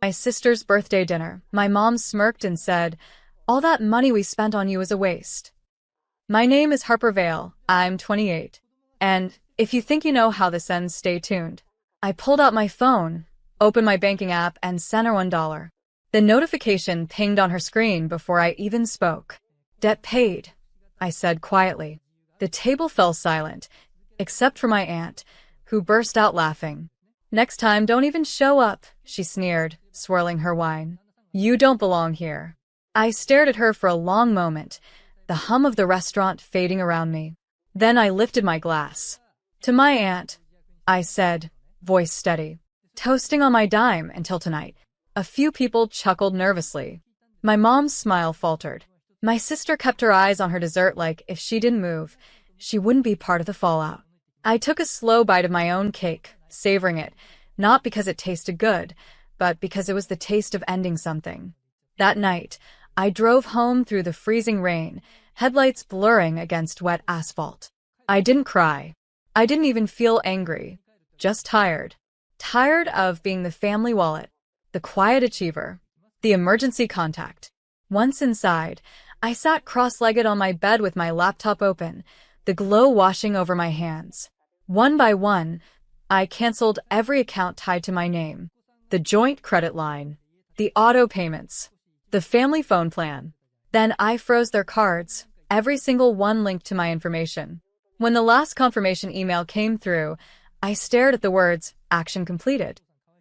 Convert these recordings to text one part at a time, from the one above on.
My sister's birthday dinner. My mom smirked and said, "All that money we spent on you is a waste." My name is Harper Vale. I'm 28. And if you think you know how this ends, stay tuned. I pulled out my phone, opened my banking app, and sent her $1. The notification pinged on her screen before I even spoke. "Debt paid," I said quietly. The table fell silent, except for my aunt, who burst out laughing. "Next time, don't even show up," she sneered, swirling her wine. "You don't belong here." I stared at her for a long moment, the hum of the restaurant fading around me. Then I lifted my glass. "To my aunt," I said, voice steady. "Toasting on my dime until tonight." A few people chuckled nervously. My mom's smile faltered. My sister kept her eyes on her dessert like if she didn't move, she wouldn't be part of the fallout. I took a slow bite of my own cake, savoring it, not because it tasted good, but because it was the taste of ending something. That night, I drove home through the freezing rain, headlights blurring against wet asphalt. I didn't cry. I didn't even feel angry. Just tired. Tired of being the family wallet, the quiet achiever, the emergency contact. Once inside, I sat cross-legged on my bed with my laptop open, the glow washing over my hands. One by one, I canceled every account tied to my name. The joint credit line, the auto payments, the family phone plan. Then I froze their cards, every single one linked to my information. When the last confirmation email came through, I stared at the words, "Action completed."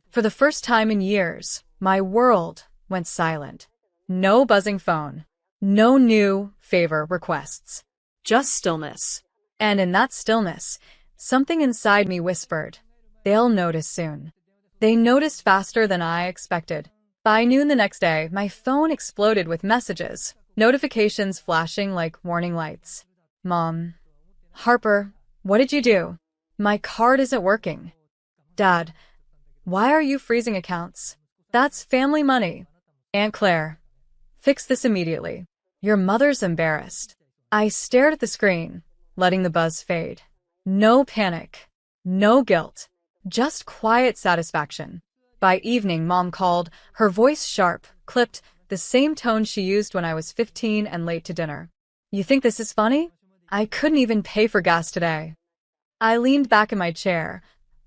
For the first time in years, my world went silent. No buzzing phone. No new favor requests. Just stillness. And in that stillness, something inside me whispered, "They'll notice soon." They noticed faster than I expected. By noon the next day, my phone exploded with messages, notifications flashing like warning lights. "Mom. Harper, what did you do? My card isn't working." "Dad, why are you freezing accounts? That's family money." "Aunt Claire, fix this immediately. Your mother's embarrassed." I stared at the screen, letting the buzz fade. No panic. No guilt. Just quiet satisfaction. By evening, Mom called, her voice sharp, clipped, the same tone she used when I was 15 and late to dinner. "You think this is funny? I couldn't even pay for gas today." I leaned back in my chair,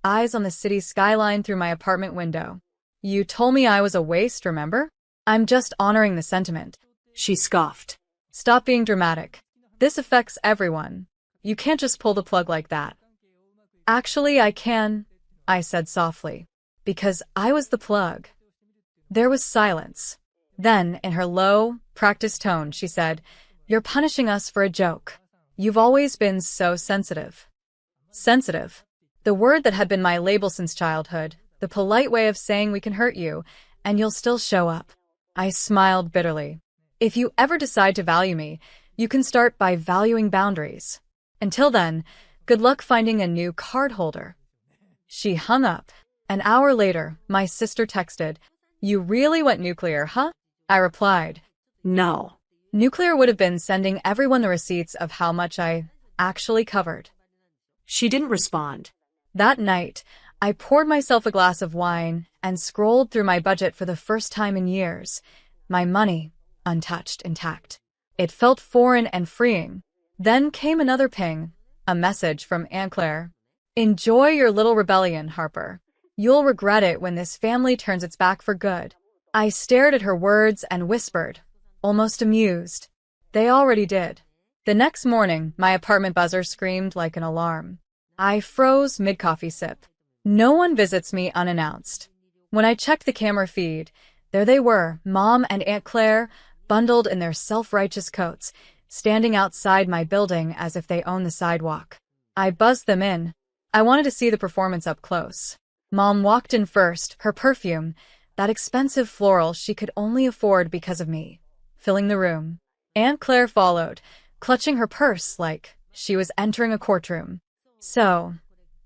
eyes on the city skyline through my apartment window. "You told me I was a waste, remember? I'm just honoring the sentiment." She scoffed. "Stop being dramatic. This affects everyone. You can't just pull the plug like that." "Actually, I can," I said softly, "because I was the plug." There was silence. Then, in her low, practiced tone, she said, "You're punishing us for a joke. You've always been so sensitive." Sensitive. The word that had been my label since childhood, the polite way of saying we can hurt you, and you'll still show up. I smiled bitterly. "If you ever decide to value me, you can start by valuing boundaries. Until then, good luck finding a new card holder." She hung up. An hour later, my sister texted, "You really went nuclear, huh?" I replied, "No." Nuclear would have been sending everyone the receipts of how much I actually covered. She didn't respond. That night, I poured myself a glass of wine and scrolled through my budget for the first time in years. My money, untouched, intact. It felt foreign and freeing. Then came another ping, a message from Aunt Claire. "Enjoy your little rebellion, Harper. You'll regret it when this family turns its back for good." I stared at her words and whispered, almost amused, "They already did." The next morning, my apartment buzzer screamed like an alarm. I froze mid-coffee sip. No one visits me unannounced. When I checked the camera feed, there they were, Mom and Aunt Claire, bundled in their self-righteous coats, standing outside my building as if they owned the sidewalk. I buzzed them in. I wanted to see the performance up close. Mom walked in first, her perfume, that expensive floral she could only afford because of me, filling the room. Aunt Claire followed, clutching her purse like she was entering a courtroom. "So,"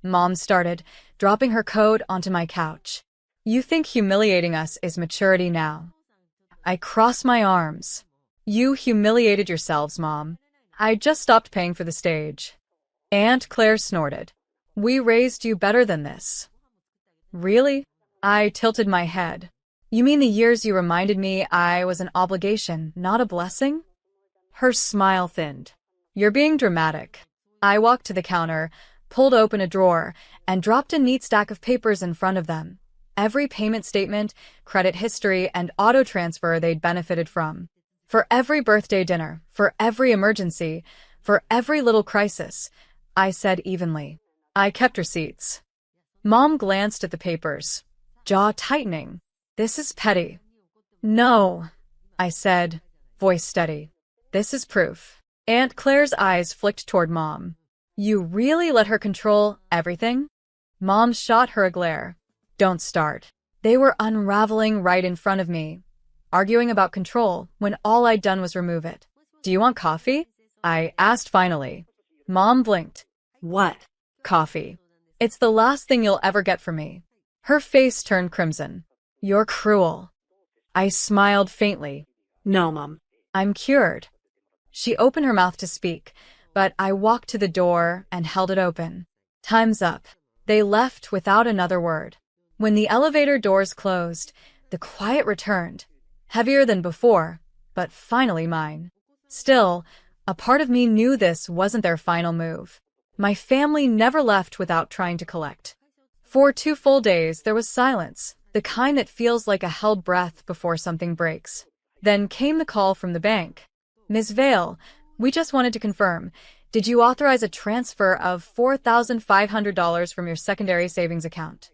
Mom started, dropping her coat onto my couch, "you think humiliating us is maturity now?" I crossed my arms. "You humiliated yourselves, Mom. I just stopped paying for the stage." Aunt Claire snorted. "We raised you better than this." "Really?" I tilted my head. You mean the years you reminded me I was an obligation, not a blessing? Her smile thinned. You're being dramatic. I walked to the counter, pulled open a drawer, and dropped a neat stack of papers in front of them. Every payment statement, credit history, and auto transfer they'd benefited from. For every birthday dinner, for every emergency, for every little crisis, I said evenly. I kept receipts. Mom glanced at the papers, jaw tightening. This is petty. No, I said, voice steady. This is proof. Aunt Claire's eyes flicked toward Mom. You really let her control everything? Mom shot her a glare. Don't start. They were unraveling right in front of me, arguing about control when all I'd done was remove it. Do you want coffee? I asked finally. Mom blinked. What? Coffee. It's the last thing you'll ever get from me. Her face turned crimson. You're cruel. I smiled faintly. No, Mom. I'm cured. She opened her mouth to speak, but I walked to the door and held it open. Time's up. They left without another word. When the elevator doors closed, the quiet returned, heavier than before, but finally mine. Still, a part of me knew this wasn't their final move. My family never left without trying to collect. For 2 full days, there was silence, the kind that feels like a held breath before something breaks. Then came the call from the bank. Ms. Vale, we just wanted to confirm. Did you authorize a transfer of $4,500 from your secondary savings account?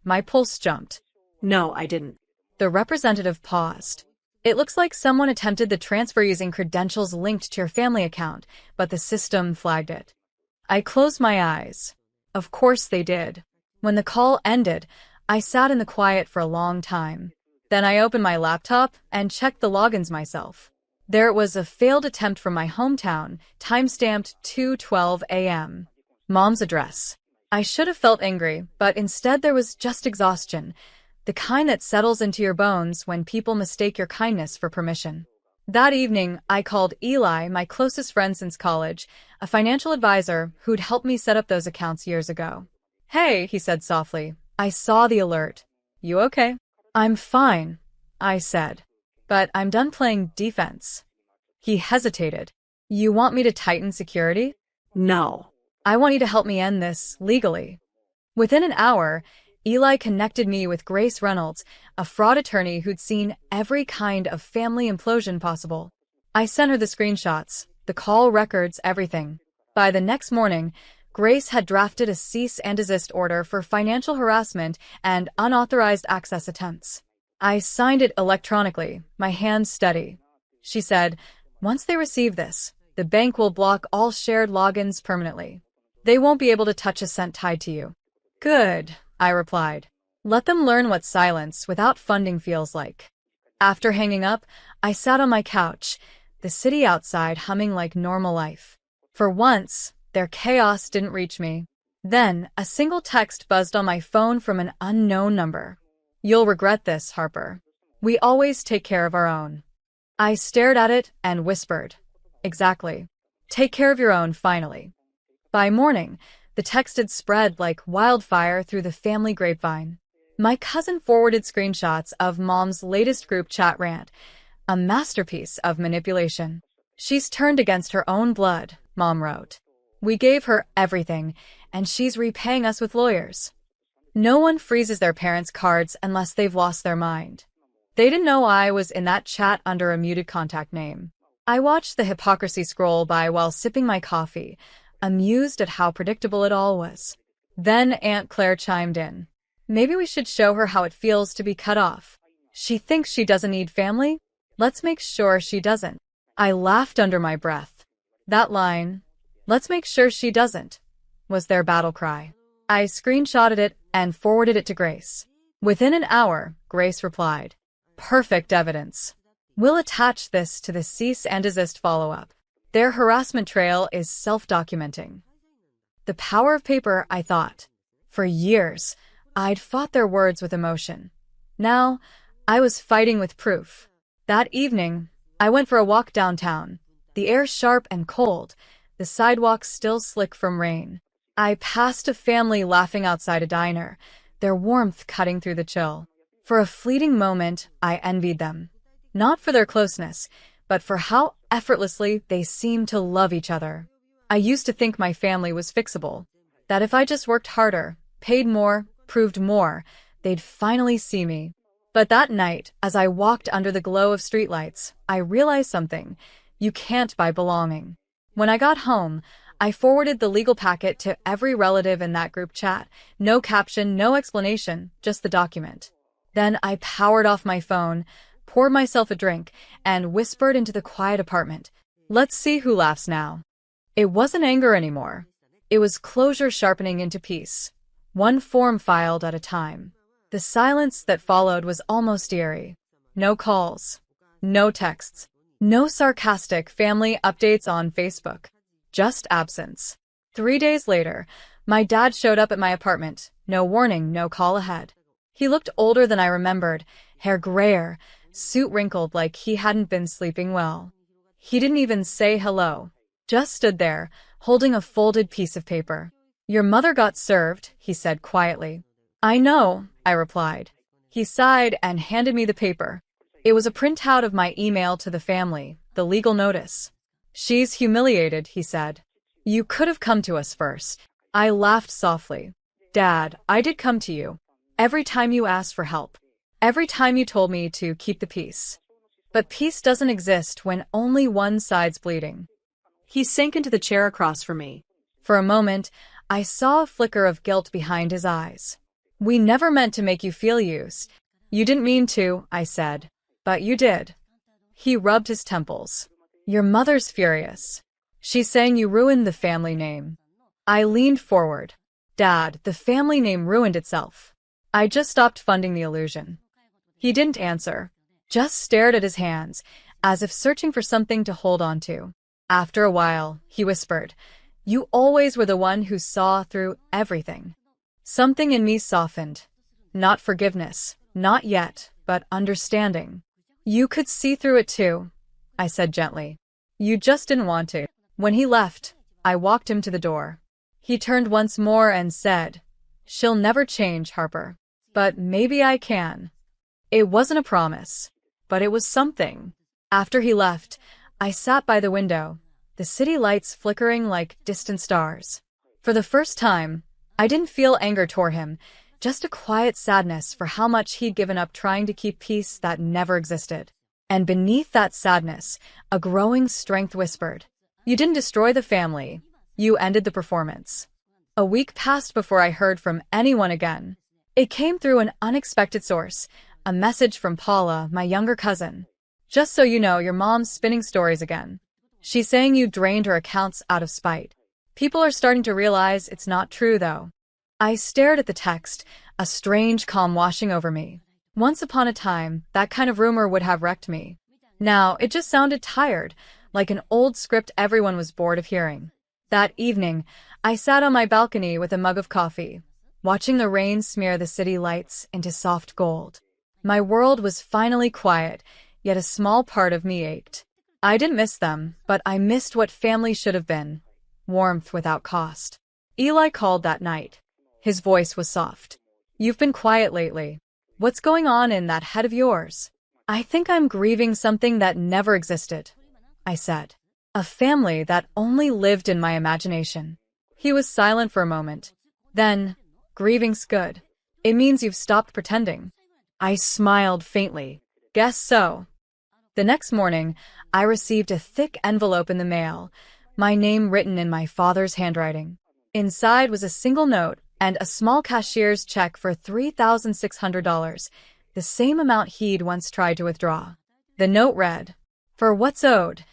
My pulse jumped. No, I didn't. The representative paused. It looks like someone attempted the transfer using credentials linked to your family account, but the system flagged it. I closed my eyes. Of course they did. When the call ended, I sat in the quiet for a long time. Then I opened my laptop and checked the logins myself. There was a failed attempt from my hometown, timestamped 2:12 a.m. Mom's address. I should have felt angry, but instead there was just exhaustion, the kind that settles into your bones when people mistake your kindness for permission. That evening, I called Eli, my closest friend since college, a financial advisor who'd helped me set up those accounts years ago. Hey, he said softly. I saw the alert. You okay? I'm fine, I said. But I'm done playing defense. He hesitated. You want me to tighten security? No. I want you to help me end this legally. Within an hour, Eli connected me with Grace Reynolds, a fraud attorney who'd seen every kind of family implosion possible. I sent her the screenshots, the call records, everything. By the next morning, Grace had drafted a cease and desist order for financial harassment and unauthorized access attempts. I signed it electronically, my hands steady. She said, once they receive this, the bank will block all shared logins permanently. They won't be able to touch a cent tied to you. Good, I replied. Let them learn what silence without funding feels like. After hanging up, I sat on my couch, the city outside humming like normal life. For once, their chaos didn't reach me. Then, a single text buzzed on my phone from an unknown number. You'll regret this, Harper. We always take care of our own. I stared at it and whispered. Exactly. Take care of your own, finally. By morning, the text had spread like wildfire through the family grapevine. My cousin forwarded screenshots of Mom's latest group chat rant, a masterpiece of manipulation. She's turned against her own blood, Mom wrote. We gave her everything, and she's repaying us with lawyers. No one freezes their parents' cards unless they've lost their mind. They didn't know I was in that chat under a muted contact name. I watched the hypocrisy scroll by while sipping my coffee, amused at how predictable it all was. Then Aunt Claire chimed in. Maybe we should show her how it feels to be cut off. She thinks she doesn't need family? Let's make sure she doesn't. I laughed under my breath. That line, let's make sure she doesn't, was their battle cry. I screenshotted it and forwarded it to Grace. Within an hour, Grace replied. Perfect evidence. We'll attach this to the cease and desist follow-up. Their harassment trail is self-documenting. The power of paper, I thought. For years, I'd fought their words with emotion. Now, I was fighting with proof. That evening, I went for a walk downtown. The air sharp and cold, the sidewalks still slick from rain. I passed a family laughing outside a diner, their warmth cutting through the chill. For a fleeting moment, I envied them. Not for their closeness, but for how effortlessly they seemed to love each other. I used to think my family was fixable, that if I just worked harder, paid more, proved more, they'd finally see me. But that night, as I walked under the glow of streetlights, I realized something. You can't buy belonging. When I got home, I forwarded the legal packet to every relative in that group chat. No caption, no explanation, just the document. Then I powered off my phone, poured myself a drink, and whispered into the quiet apartment, "Let's see who laughs now." It wasn't anger anymore. It was closure sharpening into peace, one form filed at a time. The silence that followed was almost eerie. No calls, no texts, no sarcastic family updates on Facebook. Just absence. 3 days later, my dad showed up at my apartment. No warning, no call ahead. He looked older than I remembered, hair grayer, suit wrinkled like he hadn't been sleeping well. He didn't even say hello, just stood there, holding a folded piece of paper. "Your mother got served," he said quietly. "I know," I replied. He sighed and handed me the paper. It was a printout of my email to the family, the legal notice. "She's humiliated," he said. "You could have come to us first." I laughed softly. "Dad, I did come to you. Every time you asked for help. Every time you told me to keep the peace. But peace doesn't exist when only one side's bleeding." He sank into the chair across from me. For a moment, I saw a flicker of guilt behind his eyes. "We never meant to make you feel used." "You didn't mean to," I said. "But you did." He rubbed his temples. "Your mother's furious. She's saying you ruined the family name." I leaned forward. "Dad, the family name ruined itself. I just stopped funding the illusion." He didn't answer, just stared at his hands, as if searching for something to hold on to. After a while, he whispered, "You always were the one who saw through everything." Something in me softened. Not forgiveness, not yet, but understanding. "You could see through it too," I said gently. "You just didn't want to." When he left, I walked him to the door. He turned once more and said, "She'll never change, Harper. But maybe I can." It wasn't a promise, but it was something. After he left, I sat by the window, the city lights flickering like distant stars. For the first time, I didn't feel anger toward him, just a quiet sadness for how much he'd given up trying to keep peace that never existed. And beneath that sadness, a growing strength whispered, "You didn't destroy the family. You ended the performance." A week passed before I heard from anyone again. It came through an unexpected source, a message from Paula, my younger cousin. "Just so you know, your mom's spinning stories again. She's saying you drained her accounts out of spite. People are starting to realize it's not true, though." I stared at the text, a strange calm washing over me. Once upon a time, that kind of rumor would have wrecked me. Now, it just sounded tired, like an old script everyone was bored of hearing. That evening, I sat on my balcony with a mug of coffee, watching the rain smear the city lights into soft gold. My world was finally quiet, yet a small part of me ached. I didn't miss them, but I missed what family should have been. Warmth without cost. Eli called that night. His voice was soft. "You've been quiet lately. What's going on in that head of yours?" "I think I'm grieving something that never existed," I said. "A family that only lived in my imagination." He was silent for a moment. Then, "Grieving's good. It means you've stopped pretending." I smiled faintly. "Guess so." The next morning, I received a thick envelope in the mail, my name written in my father's handwriting. Inside was a single note and a small cashier's check for $3,600, the same amount he'd once tried to withdraw. The note read, "For what's owed,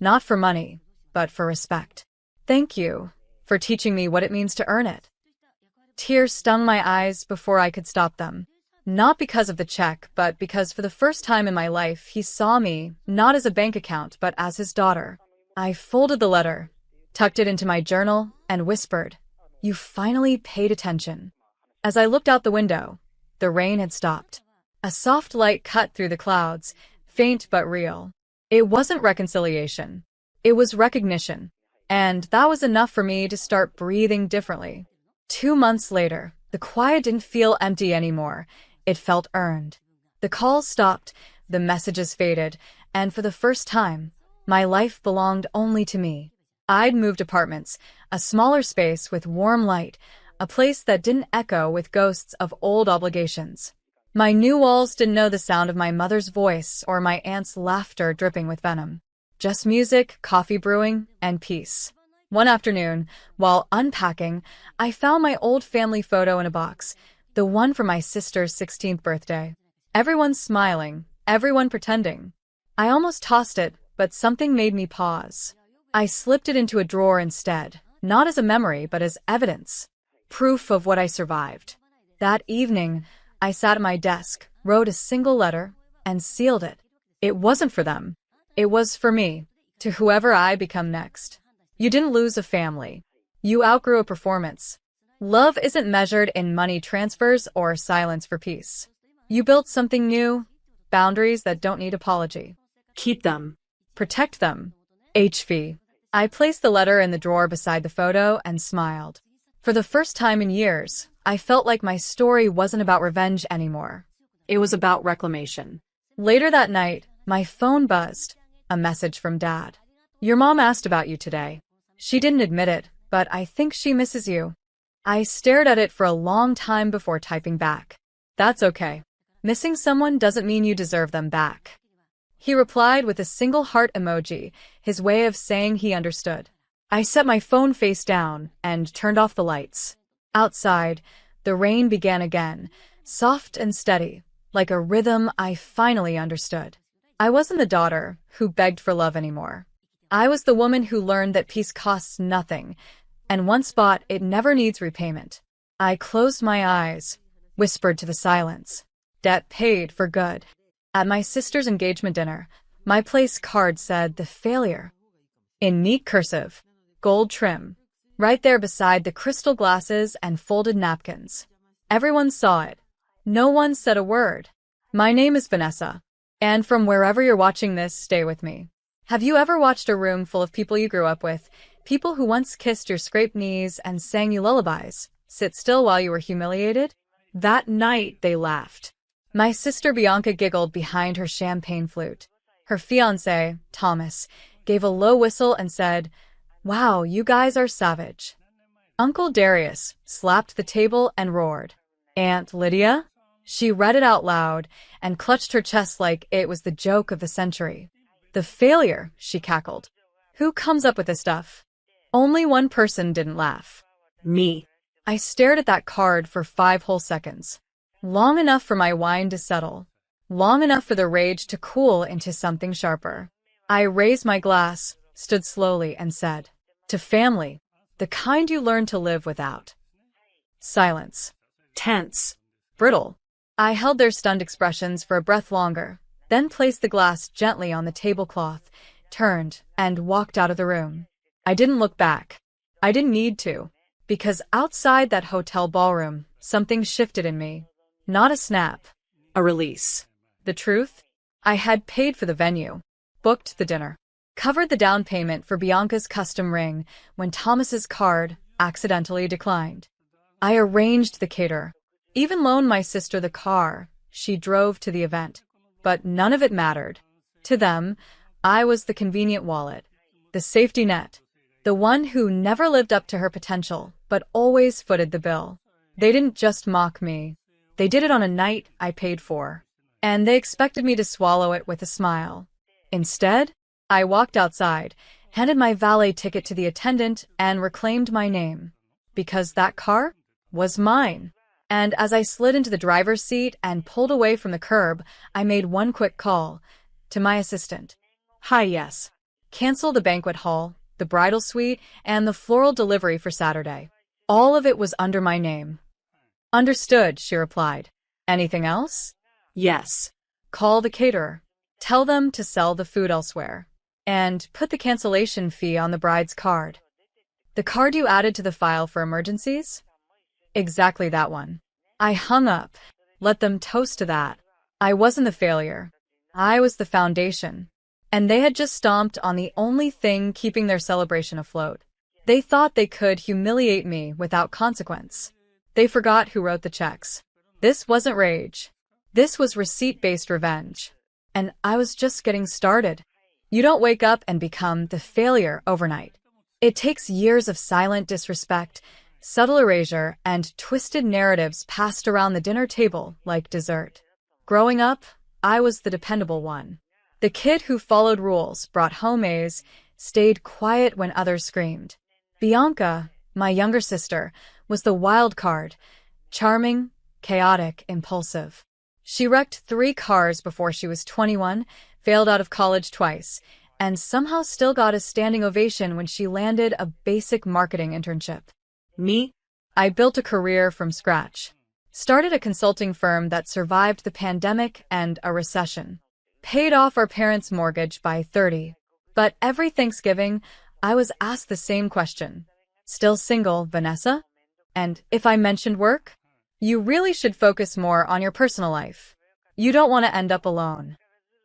not for money, but for respect. Thank you for teaching me what it means to earn it." Tears stung my eyes before I could stop them. Not because of the check, but because for the first time in my life, he saw me, not as a bank account, but as his daughter. I folded the letter, tucked it into my journal, and whispered, "You finally paid attention." As I looked out the window, the rain had stopped. A soft light cut through the clouds, faint but real. It wasn't reconciliation. It was recognition. And that was enough for me to start breathing differently. 2 months later, the quiet didn't feel empty anymore. It felt earned. The calls stopped, the messages faded, and for the first time, my life belonged only to me. I'd moved apartments, a smaller space with warm light, a place that didn't echo with ghosts of old obligations. My new walls didn't know the sound of my mother's voice or my aunt's laughter dripping with venom. Just music, coffee brewing, and peace. One afternoon, while unpacking, I found my old family photo in a box, the one from my sister's 16th birthday. Everyone smiling, everyone pretending. I almost tossed it, but something made me pause. I slipped it into a drawer instead, not as a memory, but as evidence. Proof of what I survived. That evening, I sat at my desk, wrote a single letter, and sealed it. It wasn't for them. It was for me, to whoever I become next. You didn't lose a family. You outgrew a performance. Love isn't measured in money transfers or silence for peace. You built something new, boundaries that don't need apology. Keep them. Protect them. HV. I placed the letter in the drawer beside the photo and smiled. For the first time in years, I felt like my story wasn't about revenge anymore. It was about reclamation. Later that night, my phone buzzed. A message from Dad. Your mom asked about you today. She didn't admit it, but I think she misses you. I stared at it for a long time before typing back. That's okay. Missing someone doesn't mean you deserve them back. He replied with a single heart emoji, his way of saying he understood. I set my phone face down and turned off the lights. Outside, the rain began again, soft and steady, like a rhythm I finally understood. I wasn't the daughter who begged for love anymore. I was the woman who learned that peace costs nothing, and once bought, it never needs repayment. I closed my eyes, whispered to the silence. Debt paid for good. At my sister's engagement dinner, my place card said The Failure. In neat cursive, gold trim, right there beside the crystal glasses and folded napkins. Everyone saw it. No one said a word. My name is Vanessa. And from wherever you're watching this, stay with me. Have you ever watched a room full of people you grew up with, people who once kissed your scraped knees and sang you lullabies, sit still while you were humiliated? That night, they laughed. My sister Bianca giggled behind her champagne flute. Her fiancé, Thomas, gave a low whistle and said, "Wow, you guys are savage." Uncle Darius slapped the table and roared. Aunt Lydia? She read it out loud and clutched her chest like it was the joke of the century. The failure, she cackled. Who comes up with this stuff? Only one person didn't laugh. Me. I stared at that card for 5 whole seconds. Long enough for my wine to settle. Long enough for the rage to cool into something sharper. I raised my glass, stood slowly, and said, "To family, the kind you learn to live without." Silence. Tense. Brittle. I held their stunned expressions for a breath longer, then placed the glass gently on the tablecloth, turned, and walked out of the room. I didn't look back. I didn't need to, because outside that hotel ballroom, something shifted in me. Not a snap. A release. The truth? I had paid for the venue, booked the dinner, covered the down payment for Bianca's custom ring when Thomas's card accidentally declined. I arranged the caterer, even loaned my sister the car she drove to the event. But none of it mattered. To them, I was the convenient wallet, the safety net, the one who never lived up to her potential, but always footed the bill. They didn't just mock me. They did it on a night I paid for. And they expected me to swallow it with a smile. Instead, I walked outside, handed my valet ticket to the attendant, and reclaimed my name. Because that car was mine. And as I slid into the driver's seat and pulled away from the curb, I made one quick call to my assistant. "Hi, yes. Cancel the banquet hall, the bridal suite, and the floral delivery for Saturday. All of it was under my name." "Understood," she replied. "Anything else?" "Yes. Call the caterer. Tell them to sell the food elsewhere. And put the cancellation fee on the bride's card." "The card you added to the file for emergencies?" "Exactly that one." I hung up. Let them toast to that. I wasn't the failure. I was the foundation. And they had just stomped on the only thing keeping their celebration afloat. They thought they could humiliate me without consequence. They forgot who wrote the checks. This wasn't rage. This was receipt-based revenge. And I was just getting started. You don't wake up and become the failure overnight. It takes years of silent disrespect, subtle erasure, and twisted narratives passed around the dinner table like dessert. Growing up, I was the dependable one. The kid who followed rules, brought home A's, stayed quiet when others screamed. Bianca, my younger sister, was the wild card, charming, chaotic, impulsive. She wrecked 3 cars before she was 21, failed out of college twice, and somehow still got a standing ovation when she landed a basic marketing internship. Me? I built a career from scratch. Started a consulting firm that survived the pandemic and a recession. Paid off our parents' mortgage by 30. But every Thanksgiving, I was asked the same question. Still single, Vanessa? And if I mentioned work? You really should focus more on your personal life. You don't want to end up alone.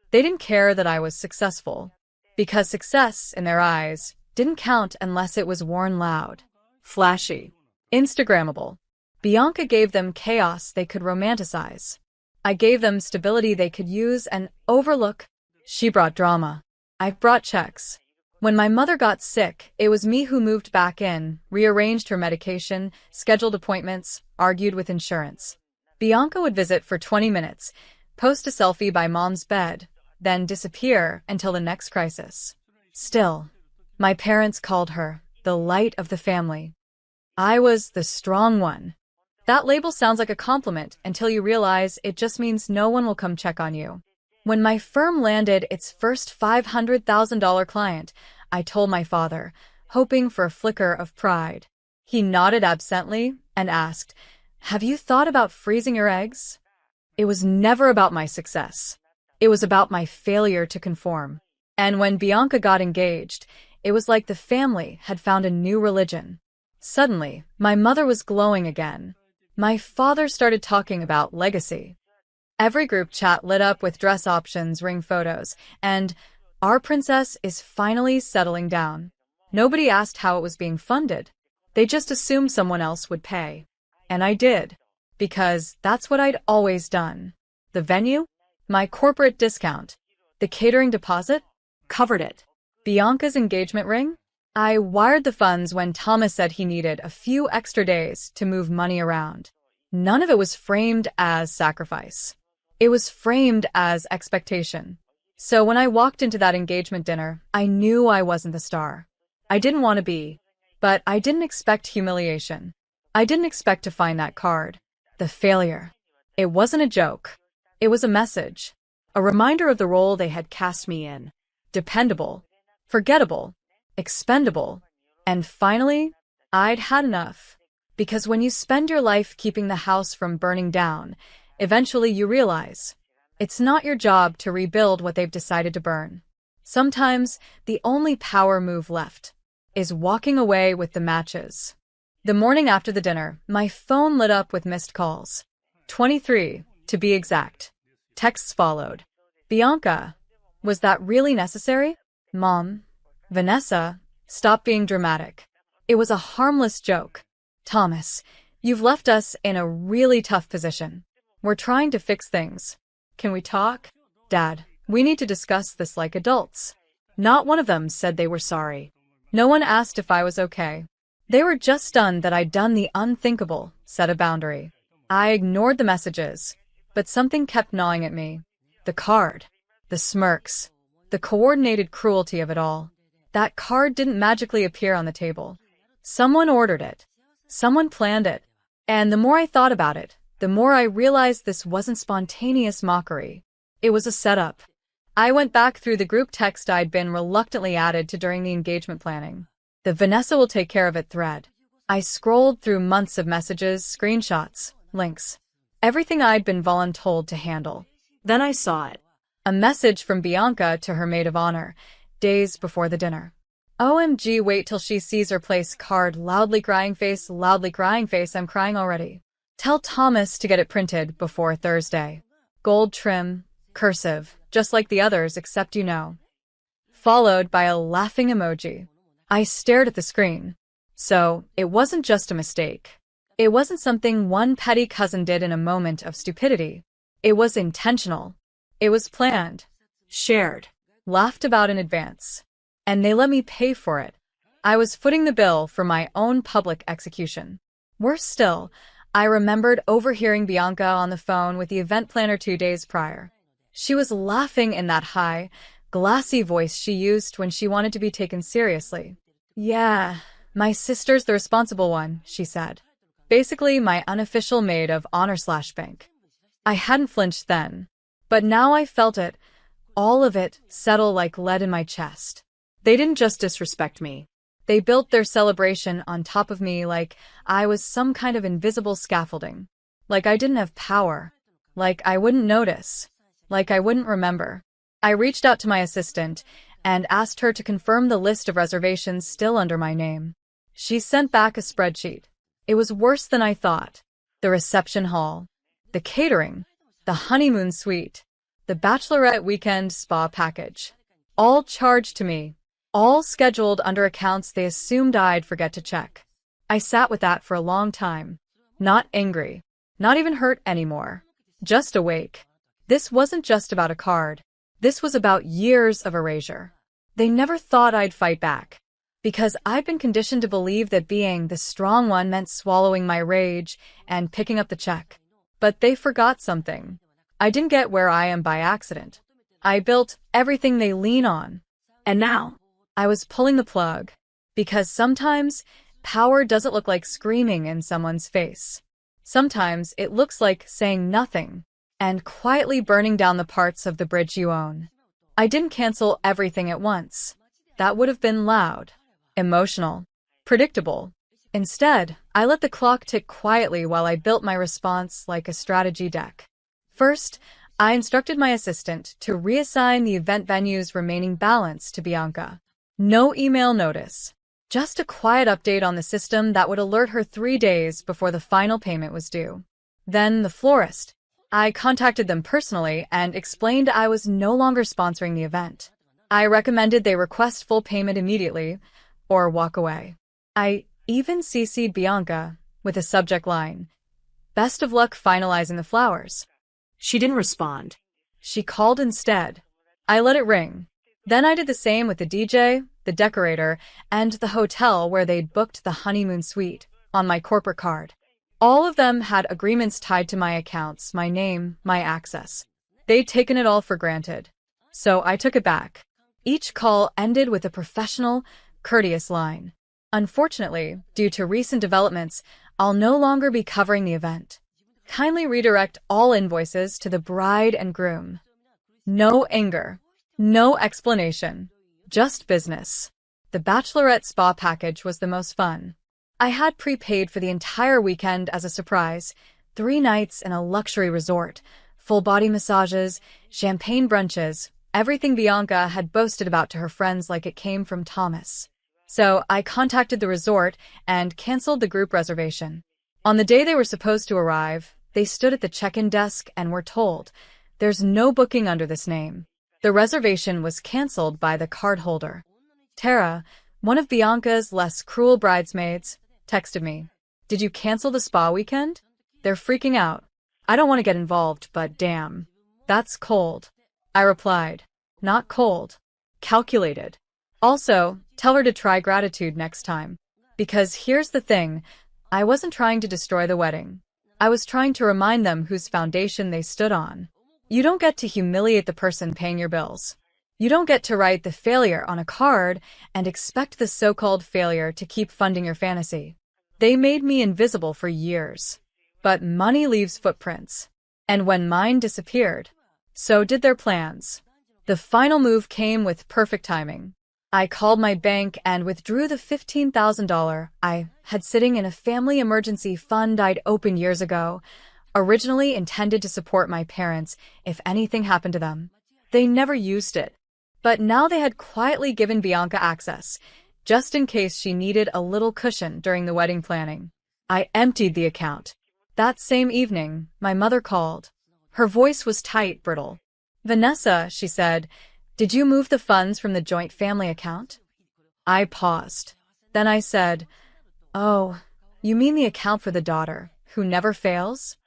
They didn't care that I was successful, because success, in their eyes, didn't count unless it was worn loud, flashy, Instagrammable. Bianca gave them chaos they could romanticize. I gave them stability they could use and overlook. She brought drama. I brought checks. When my mother got sick, it was me who moved back in, rearranged her medication, scheduled appointments, argued with insurance. Bianca would visit for 20 minutes, post a selfie by mom's bed, then disappear until the next crisis. Still, my parents called her the light of the family. I was the strong one. That label sounds like a compliment until you realize it just means no one will come check on you. When my firm landed its first $500,000 client, I told my father, hoping for a flicker of pride. He nodded absently and asked, "Have you thought about freezing your eggs?" It was never about my success. It was about my failure to conform. And when Bianca got engaged, it was like the family had found a new religion. Suddenly, my mother was glowing again. My father started talking about legacy. Every group chat lit up with dress options, ring photos, and our princess is finally settling down. Nobody asked how it was being funded. They just assumed someone else would pay. And I did, because that's what I'd always done. The venue? My corporate discount. The catering deposit? Covered it. Bianca's engagement ring? I wired the funds when Thomas said he needed a few extra days to move money around. None of it was framed as sacrifice. It was framed as expectation. So when I walked into that engagement dinner, I knew I wasn't the star. I didn't want to be, but I didn't expect humiliation. I didn't expect to find that card. The failure. It wasn't a joke. It was a message. A reminder of the role they had cast me in. Dependable. Forgettable. Expendable. And finally, I'd had enough. Because when you spend your life keeping the house from burning down, eventually you realize it's not your job to rebuild what they've decided to burn. Sometimes the only power move left is walking away with the matches. The morning after the dinner, my phone lit up with missed calls. 23, to be exact. Texts followed. Bianca, was that really necessary? Mom, Vanessa, stop being dramatic. It was a harmless joke. Thomas, you've left us in a really tough position. We're trying to fix things. Can we talk? Dad, we need to discuss this like adults. Not one of them said they were sorry. No one asked if I was okay. They were just stunned that I'd done the unthinkable, set a boundary. I ignored the messages, but something kept gnawing at me. The card. The smirks. The coordinated cruelty of it all. That card didn't magically appear on the table. Someone ordered it. Someone planned it. And the more I thought about it, the more I realized this wasn't spontaneous mockery. It was a setup. I went back through the group text I'd been reluctantly added to during the engagement planning. The Vanessa will take care of it thread. I scrolled through months of messages, screenshots, links. Everything I'd been voluntold to handle. Then I saw it. A message from Bianca to her maid of honor, days before the dinner. OMG, wait till she sees her place card. Loudly crying face, I'm crying already. Tell Thomas to get it printed before Thursday. Gold trim, cursive, just like the others except you know. Followed by a laughing emoji. I stared at the screen. So, it wasn't just a mistake. It wasn't something one petty cousin did in a moment of stupidity. It was intentional. It was planned, shared, laughed about in advance. And they let me pay for it. I was footing the bill for my own public execution. Worse still, I remembered overhearing Bianca on the phone with the event planner 2 days prior. She was laughing in that high, glassy voice she used when she wanted to be taken seriously. "Yeah, my sister's the responsible one," she said. Basically my unofficial maid of honor/bank. I hadn't flinched then, but now I felt it, all of it, settle like lead in my chest. They didn't just disrespect me. They built their celebration on top of me like I was some kind of invisible scaffolding. Like I didn't have power. Like I wouldn't notice. Like I wouldn't remember. I reached out to my assistant and asked her to confirm the list of reservations still under my name. She sent back a spreadsheet. It was worse than I thought. The reception hall, the catering, the honeymoon suite, the bachelorette weekend spa package. All charged to me. All scheduled under accounts they assumed I'd forget to check. I sat with that for a long time. Not angry. Not even hurt anymore. Just awake. This wasn't just about a card. This was about years of erasure. They never thought I'd fight back. Because I'd been conditioned to believe that being the strong one meant swallowing my rage and picking up the check. But they forgot something. I didn't get where I am by accident. I built everything they lean on. And now, I was pulling the plug. Because sometimes, power doesn't look like screaming in someone's face. Sometimes it looks like saying nothing and quietly burning down the parts of the bridge you own. I didn't cancel everything at once. That would have been loud, emotional, predictable. Instead, I let the clock tick quietly while I built my response like a strategy deck. First, I instructed my assistant to reassign the event venue's remaining balance to Bianca. No email notice. Just a quiet update on the system that would alert her 3 days before the final payment was due. Then the florist. I contacted them personally and explained I was no longer sponsoring the event. I recommended they request full payment immediately or walk away. I even CC'd Bianca with a subject line, "Best of luck finalizing the flowers." She didn't respond. She called instead. I let it ring. Then I did the same with the DJ, the decorator, and the hotel where they'd booked the honeymoon suite on my corporate card. All of them had agreements tied to my accounts, my name, my access. They'd taken it all for granted. So I took it back. Each call ended with a professional, courteous line. Unfortunately, due to recent developments, I'll no longer be covering the event. Kindly redirect all invoices to the bride and groom. No anger. No explanation. Just business. The bachelorette spa package was the most fun. I had prepaid for the entire weekend as a surprise. 3 nights in a luxury resort, full body massages, champagne brunches, everything Bianca had boasted about to her friends like it came from Thomas. So I contacted the resort and canceled the group reservation. On the day they were supposed to arrive, they stood at the check-in desk and were told, "There's no booking under this name." The reservation was canceled by the cardholder. Tara, one of Bianca's less cruel bridesmaids, texted me, "Did you cancel the spa weekend? They're freaking out. I don't want to get involved, but damn. That's cold." I replied, "Not cold. Calculated. Also, tell her to try gratitude next time. Because here's the thing, I wasn't trying to destroy the wedding. I was trying to remind them whose foundation they stood on. You don't get to humiliate the person paying your bills. You don't get to write the failure on a card and expect the so-called failure to keep funding your fantasy. They made me invisible for years. But money leaves footprints. And when mine disappeared, so did their plans. The final move came with perfect timing. I called my bank and withdrew the $15,000 I had sitting in a family emergency fund I'd opened years ago, originally intended to support my parents if anything happened to them. They never used it. But now they had quietly given Bianca access, just in case she needed a little cushion during the wedding planning. I emptied the account. That same evening, my mother called. Her voice was tight, brittle. "Vanessa," she said, "did you move the funds from the joint family account?" I paused. Then I said, "Oh, you mean the account for the daughter, who never fails?"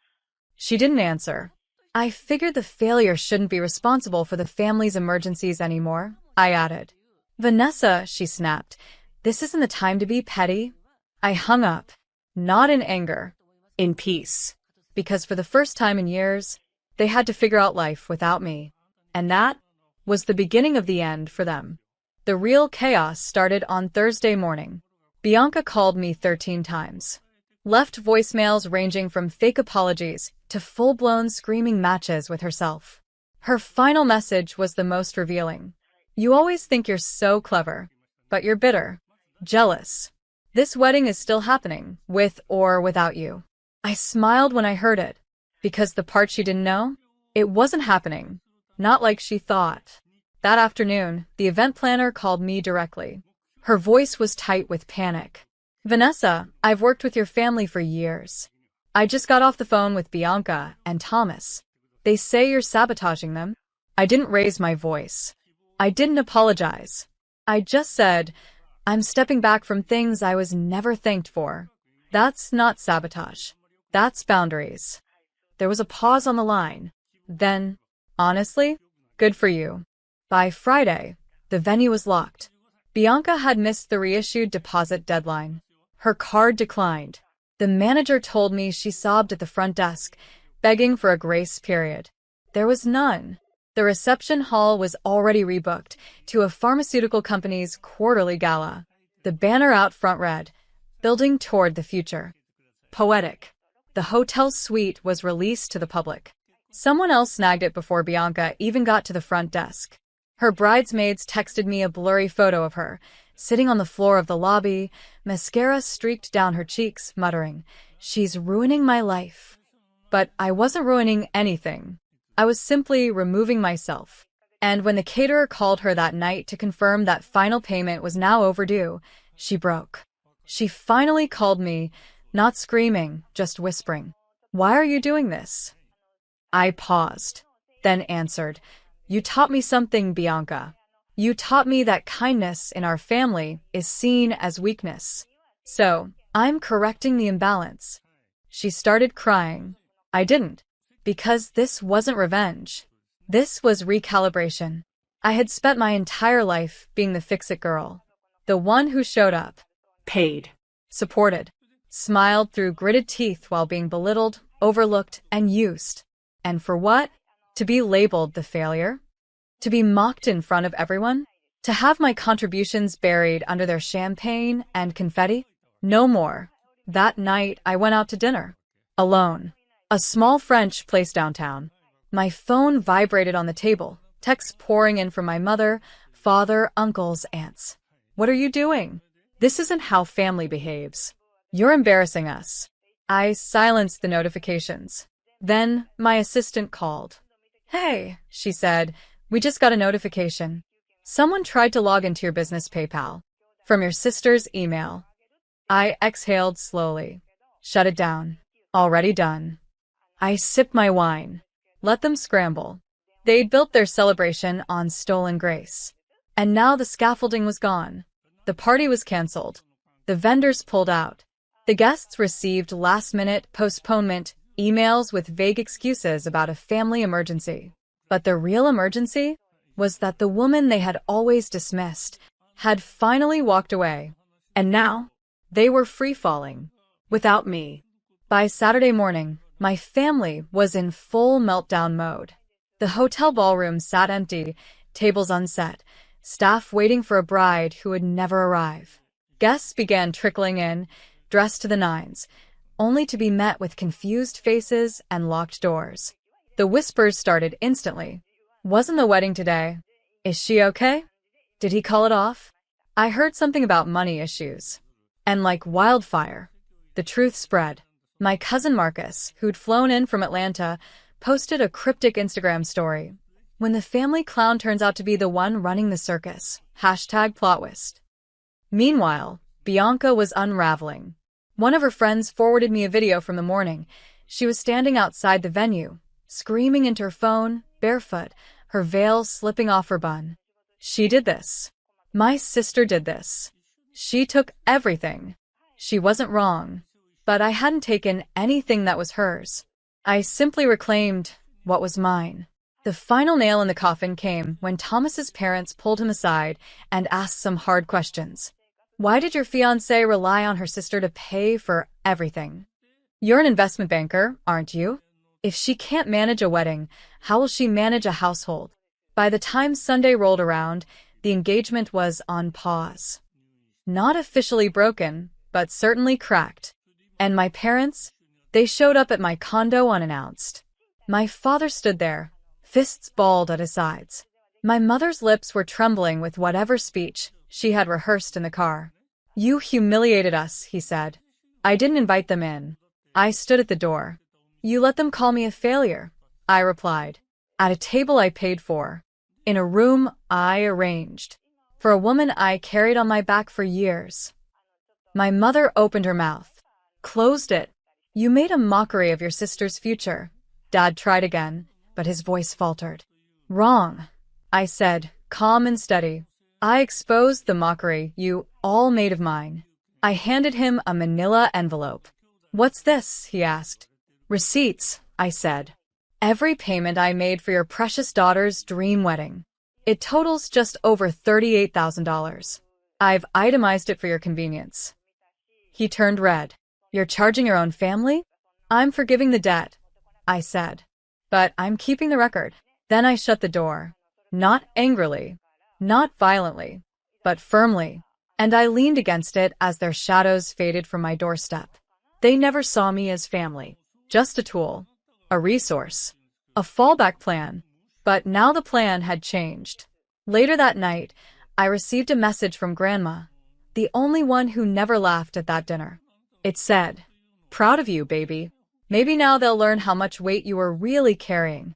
She didn't answer. I figured the failure shouldn't be responsible for the family's emergencies anymore, I added. Vanessa, she snapped, this isn't the time to be petty. I hung up, not in anger, in peace, because for the first time in years, they had to figure out life without me. And that was the beginning of the end for them. The real chaos started on Thursday morning. Bianca called me 13 times. Left voicemails ranging from fake apologies to full-blown screaming matches with herself. Her final message was the most revealing. You always think you're so clever, but you're bitter, jealous. This wedding is still happening, with or without you. I smiled when I heard it, because the part she didn't know, it wasn't happening. Not like she thought. That afternoon, the event planner called me directly. Her voice was tight with panic. Vanessa, I've worked with your family for years. I just got off the phone with Bianca and Thomas. They say you're sabotaging them. I didn't raise my voice. I didn't apologize. I just said, I'm stepping back from things I was never thanked for. That's not sabotage. That's boundaries. There was a pause on the line. Then, honestly, good for you. By Friday, the venue was locked. Bianca had missed the reissued deposit deadline. Her card declined. The manager told me she sobbed at the front desk, begging for a grace period. There was none. The reception hall was already rebooked to a pharmaceutical company's quarterly gala. The banner out front read, Building Toward the Future. Poetic. The hotel suite was released to the public. Someone else snagged it before Bianca even got to the front desk. Her bridesmaids texted me a blurry photo of her, sitting on the floor of the lobby, mascara streaked down her cheeks, muttering, She's ruining my life. But I wasn't ruining anything. I was simply removing myself. And when the caterer called her that night to confirm that final payment was now overdue, she broke. She finally called me, not screaming, just whispering, Why are you doing this? I paused, then answered, You taught me something, Bianca. You taught me that kindness in our family is seen as weakness. So, I'm correcting the imbalance. She started crying. I didn't, because this wasn't revenge. This was recalibration. I had spent my entire life being the fix-it girl, the one who showed up, paid, supported, smiled through gritted teeth while being belittled, overlooked, and used. And for what? To be labeled the failure? To be mocked in front of everyone? To have my contributions buried under their champagne and confetti? No more. That night, I went out to dinner. Alone. A small French place downtown. My phone vibrated on the table, texts pouring in from my mother, father, uncles, aunts. What are you doing? This isn't how family behaves. You're embarrassing us. I silenced the notifications. Then, my assistant called. Hey, she said, we just got a notification. Someone tried to log into your business PayPal. From your sister's email. I exhaled slowly. Shut it down. Already done. I sipped my wine. Let them scramble. They'd built their celebration on stolen grace. And now the scaffolding was gone. The party was canceled. The vendors pulled out. The guests received last-minute postponement emails with vague excuses about a family emergency. But the real emergency was that the woman they had always dismissed had finally walked away. And now, they were free-falling. Without me. By Saturday morning, my family was in full meltdown mode. The hotel ballroom sat empty, tables unset, staff waiting for a bride who would never arrive. Guests began trickling in, dressed to the nines, only to be met with confused faces and locked doors. The whispers started instantly. Wasn't the wedding today? Is she okay? Did he call it off? I heard something about money issues. And like wildfire, the truth spread. My cousin Marcus, who'd flown in from Atlanta, posted a cryptic Instagram story. When the family clown turns out to be the one running the circus. #plot twist. Meanwhile, Bianca was unraveling. One of her friends forwarded me a video from the morning. She was standing outside the venue, screaming into her phone, barefoot, her veil slipping off her bun. She did this. My sister did this. She took everything. She wasn't wrong. But I hadn't taken anything that was hers. I simply reclaimed what was mine. The final nail in the coffin came when Thomas's parents pulled him aside and asked some hard questions. Why did your fiancée rely on her sister to pay for everything? You're an investment banker, aren't you? If she can't manage a wedding, how will she manage a household? By the time Sunday rolled around, the engagement was on pause. Not officially broken, but certainly cracked. And my parents? They showed up at my condo unannounced. My father stood there, fists balled at his sides. My mother's lips were trembling with whatever speech she had rehearsed in the car. You humiliated us, he said. I didn't invite them in. I stood at the door. You let them call me a failure, I replied. At a table I paid for. In a room I arranged. For a woman I carried on my back for years. My mother opened her mouth. Closed it. You made a mockery of your sister's future. Dad tried again, but his voice faltered. Wrong, I said, calm and steady. I exposed the mockery you all made of mine. I handed him a manila envelope. What's this? He asked. Receipts, I said. Every payment I made for your precious daughter's dream wedding. It totals just over $38,000. I've itemized it for your convenience. He turned red. You're charging your own family? I'm forgiving the debt, I said. But I'm keeping the record. Then I shut the door. Not angrily, not violently, but firmly. And I leaned against it as their shadows faded from my doorstep. They never saw me as family. Just a tool, a resource, a fallback plan. But now the plan had changed. Later that night, I received a message from Grandma, the only one who never laughed at that dinner. It said, "Proud of you, baby. Maybe now they'll learn how much weight you were really carrying."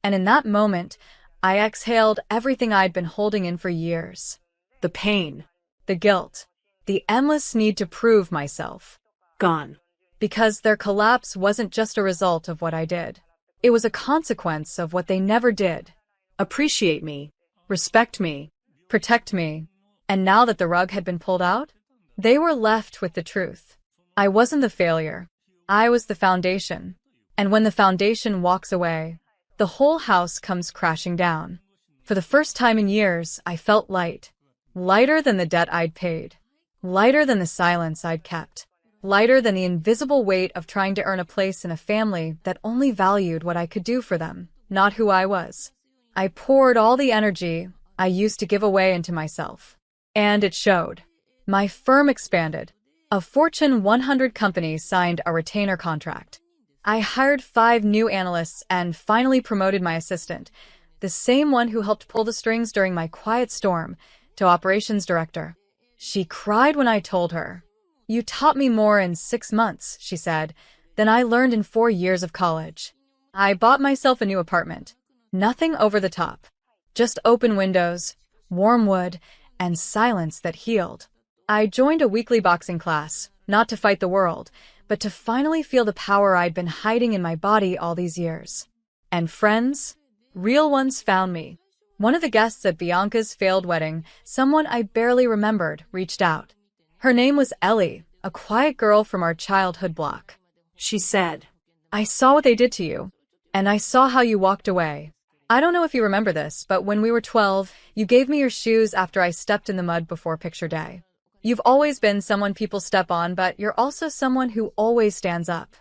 And in that moment, I exhaled everything I'd been holding in for years. The pain, the guilt, the endless need to prove myself. Gone. Because their collapse wasn't just a result of what I did. It was a consequence of what they never did. Appreciate me, respect me, protect me. And now that the rug had been pulled out, they were left with the truth. I wasn't the failure. I was the foundation. And when the foundation walks away, the whole house comes crashing down. For the first time in years, I felt light. Lighter than the debt I'd paid. Lighter than the silence I'd kept. Lighter than the invisible weight of trying to earn a place in a family that only valued what I could do for them, not who I was. I poured all the energy I used to give away into myself. And it showed. My firm expanded. A Fortune 100 company signed a retainer contract. I hired 5 new analysts and finally promoted my assistant, the same one who helped pull the strings during my quiet storm, to operations director. She cried when I told her. You taught me more in 6 months, she said, than I learned in 4 years of college. I bought myself a new apartment. Nothing over the top. Just open windows, warm wood, and silence that healed. I joined a weekly boxing class, not to fight the world, but to finally feel the power I'd been hiding in my body all these years. And friends, real ones, found me. One of the guests at Bianca's failed wedding, someone I barely remembered, reached out. Her name was Ellie, a quiet girl from our childhood block. She said, I saw what they did to you, and I saw how you walked away. I don't know if you remember this, but when we were 12, you gave me your shoes after I stepped in the mud before picture day. You've always been someone people step on, but you're also someone who always stands up.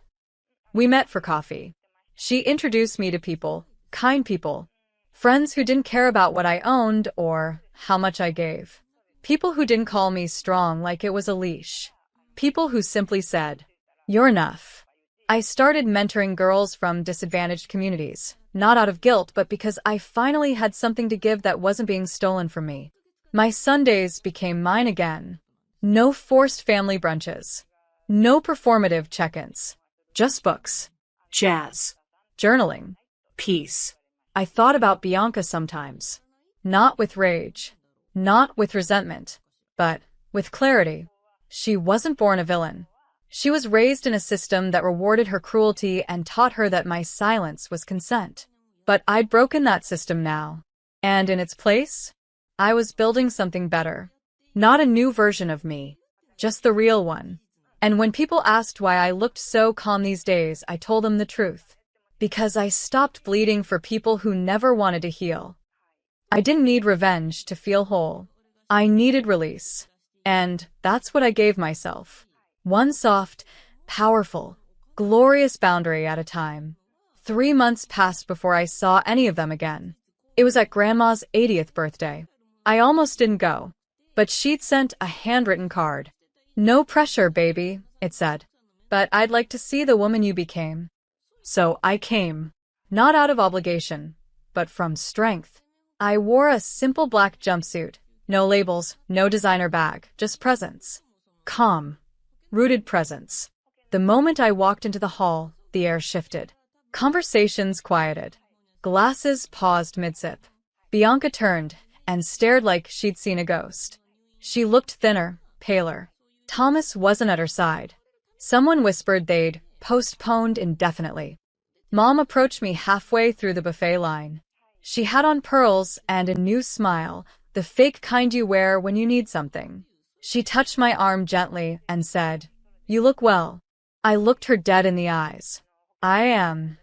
We met for coffee. She introduced me to people, kind people, friends who didn't care about what I owned or how much I gave. People who didn't call me strong like it was a leash. People who simply said, you're enough. I started mentoring girls from disadvantaged communities, not out of guilt, but because I finally had something to give that wasn't being stolen from me. My Sundays became mine again. No forced family brunches. No performative check-ins. Just books. Jazz. Journaling. Peace. I thought about Bianca sometimes. Not with rage. Not with resentment. But with clarity. She wasn't born a villain. She was raised in a system that rewarded her cruelty and taught her that my silence was consent. But I'd broken that system now. And in its place, I was building something better. Not a new version of me, just the real one. And when people asked why I looked so calm these days, I told them the truth. Because I stopped bleeding for people who never wanted to heal. I didn't need revenge to feel whole. I needed release. And that's what I gave myself. One soft, powerful, glorious boundary at a time. 3 months passed before I saw any of them again. It was at Grandma's 80th birthday. I almost didn't go, but she'd sent a handwritten card. "No pressure, baby," it said. "But I'd like to see the woman you became." So I came. Not out of obligation, but from strength. I wore a simple black jumpsuit. No labels, no designer bag, just presence. Calm, rooted presence. The moment I walked into the hall, the air shifted. Conversations quieted. Glasses paused mid-sip. Bianca turned and stared like she'd seen a ghost. She looked thinner, paler. Thomas wasn't at her side. Someone whispered they'd postponed indefinitely. Mom approached me halfway through the buffet line. She had on pearls and a new smile, the fake kind you wear when you need something. She touched my arm gently and said, "You look well." I looked her dead in the eyes. "I am."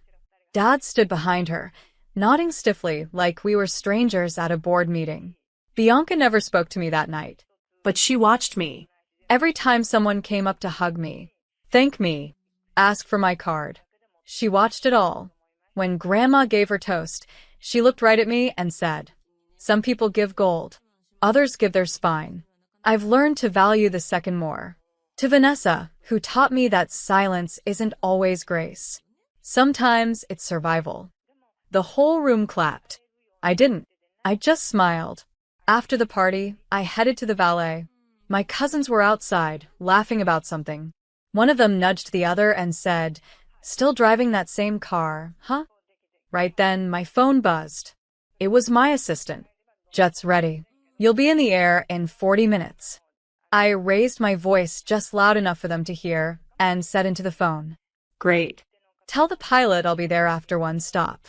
Dad stood behind her, nodding stiffly like we were strangers at a board meeting. Bianca never spoke to me that night. But she watched me. Every time someone came up to hug me, thank me, ask for my card. She watched it all. When Grandma gave her toast, she looked right at me and said, "Some people give gold. Others give their spine." I've learned to value the second more. To Vanessa, who taught me that silence isn't always grace. Sometimes it's survival. The whole room clapped. I didn't. I just smiled. After the party, I headed to the valet. My cousins were outside, laughing about something. One of them nudged the other and said, "Still driving that same car, huh?" Right then, my phone buzzed. It was my assistant. "Jet's ready. You'll be in the air in 40 minutes. I raised my voice just loud enough for them to hear and said into the phone, "Great. "Tell the pilot I'll be there after one stop."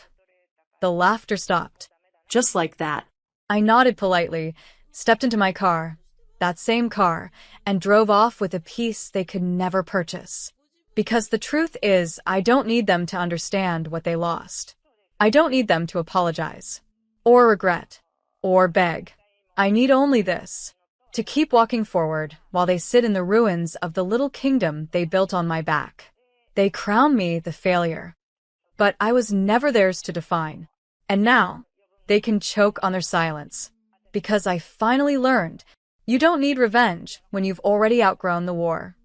The laughter stopped. Just like that." I nodded politely, stepped into my car, that same car, and drove off with a peace they could never purchase. Because the truth is, I don't need them to understand what they lost. I don't need them to apologize, or regret, or beg. I need only this, to keep walking forward while they sit in the ruins of the little kingdom they built on my back. They crown me the failure, but I was never theirs to define. And now, they can choke on their silence, because I finally learned you don't need revenge when you've already outgrown the war.